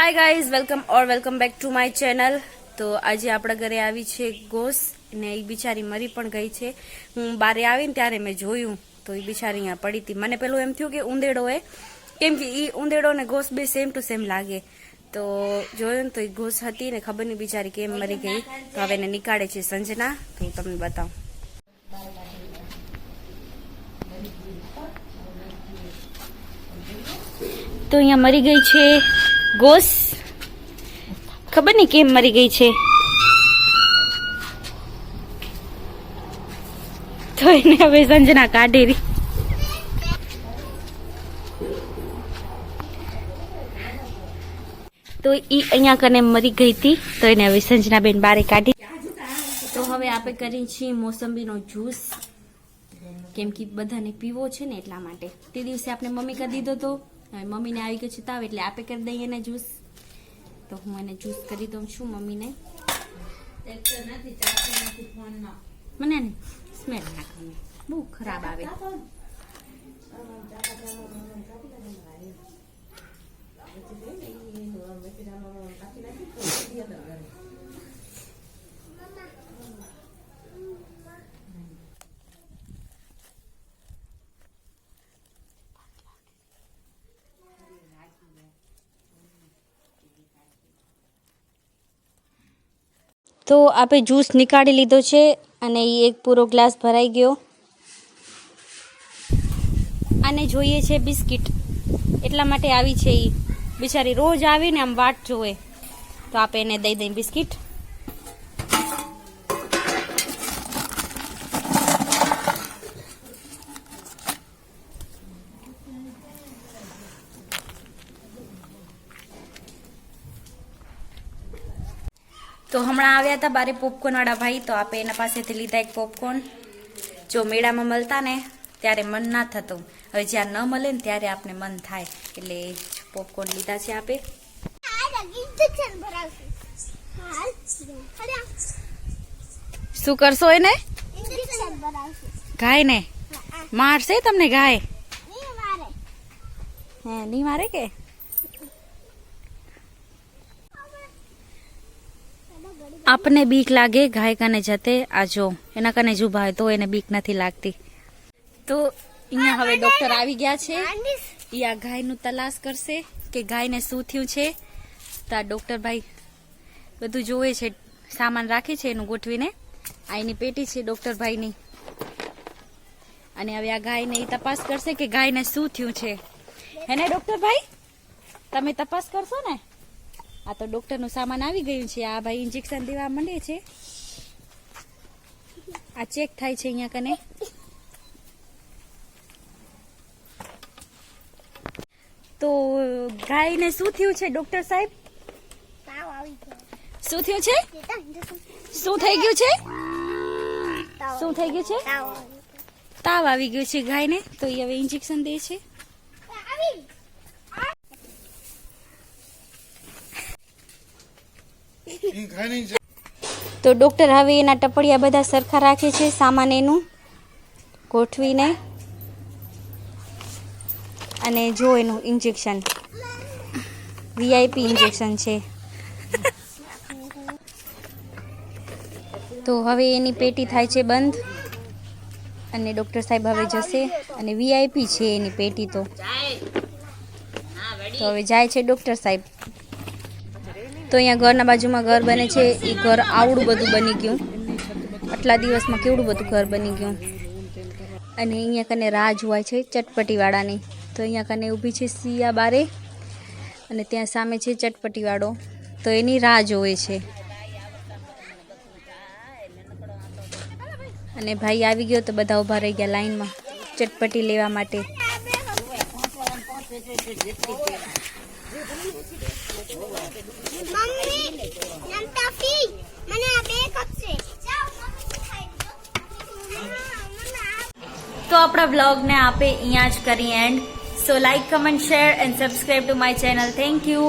Hi guys welcome back to my channel. तो आज આપણા ઘરે આવી છે ગોસ ને એ બિચારી મરી પણ ગઈ છે। હું બારે આવીને ત્યારે મેં જોયું તો એ બિચારી અહીંયા પડી હતી। મને પેલું એમ થયું કે ઉંદેડો હે, કેમ કે ઈ ઉંદેડો ને ગોસ બે સેમ ટુ સેમ લાગે। તો જોયું તો એ ગોસ હતી ને ખબર નહીં બિચારી કેમ મરી ગઈ। તો હવે એને નીકાળે છે સંजना। તો હું તમને બતાવું। तो यहाँ मरी गई छे गोस, खबर नहीं केम मरी गई छे। तो इन्हें हवे संजना काढी रही। तो ई अहिया कने मरी गई थी तो इन्हें हवे संजना बेन बारे काढी। तो हवे आपे करी छी मोसंबी नो ज्यूस, केम कि बधाने पीवो छे ने એટલા માટે। તે દિવસે આપણે મમ્મી કરી દીધો તો मम्मी ने आई गई છે તાવ એટલે આપે કરી દઈએ ને જ્યુસ। તો હું એને જ્યુસ કરી દઉં છું મમ્મીને। મને ને સ્મેલ નાખવાની બહુ ખરાબ આવે। तो आपे ज्यूस निकाળી લીધો છે અને એ એક પૂરો ગ્લાસ ભરાઈ ગયો। આને જોઈએ છે બિસ્કિટ, એટલા માટે આવી છે। એ બિચારી રોજ આવીને આમ વાટ જોવે તો આપે એને દઈ દઈ બિસ્કિટ। तो हमणा आव्या था बारे पॉपकॉर्न वाला भाई, तो आपे एना पासेथी लीधा एक पॉपकॉर्न। जो मेळामां मळता ने त्यारे मन ना थतो, हवे ज्यारे न मळे ने त्यारे आपने मन थाय એટલે पॉपकॉर्न लीधा छे आपे। શું કરશો એને? ગાય ને મારશે તમને? ગાય હે નહીં મારે કે? आपने बीक लागे गाय कने जते आजो एना कने जुभा है तो एने बीक नथी लागती। तो अहींया हवे डॉक्टर आवी गया छे। ई आ गाय नु तलाश करशे के गाय ने शुं थयुं छे। तो डॉक्टर भाई बधुं जोवे छे, सामान राखी छे एनु गोठवीने। आ एनी पेटी छे डॉक्टर भाई नी, अने हवे आ गाय ने ई तपास करशे के गाय ने शुं थयुं छे। हे ने डॉक्टर भाई तमे तपास करशो ने? आ तो डॉक्टर नु सामान आवी गयुं छे। आ भाई इंजेक्शन देवा मंडे छे। आ चेक थाय छे अहींया कने। तो गाय ने शुं थयुं छे डॉक्टर साहेब? ताव आवी गयो। शुं थयुं छे? शुं થઈ ગયું છે? શું થઈ ગયું છે? તાવ આવી ગયો છે ગાય ને। તો એ હવે ઇન્જેક્શન દે છે। तो डॉक्टर हवे एना टपड़िया बधा सरखा राखे छे, सामान एनु गोठवीने। अने जो एनु इंजेक्शन वीआईपी इंजेक्शन छे। तो हवे एनी पेटी थाय छे बंद अने डॉक्टर साहेब हवे जशे अने वीआईपी छे एनी पेटी। तो हवे जाय छे डॉक्टर साहेब। तो अहींया घरना बाजुमां घर बने छे। ई घर आवडું બધું બની ગયું, આટલા દિવસમાં કેવડું બધું ઘર બની ગયું। અને અહીંયા કને રાહ જોવાય છે ચટપટીવાળાની। તો અહીંયા કને ઊભી છે સિયા બારે અને ત્યાં સામે છે ચટપટીવાળો, તો એની રાહ જોવે છે। અને ભાઈ આવી ગયો તો બધા ઊભા રહી ગયા લાઈનમાં ચટપટી લેવા માટે। तो अपना व्लॉग ने आपे अहींया ज करी end. So like comment share and subscribe to my channel. Thank you.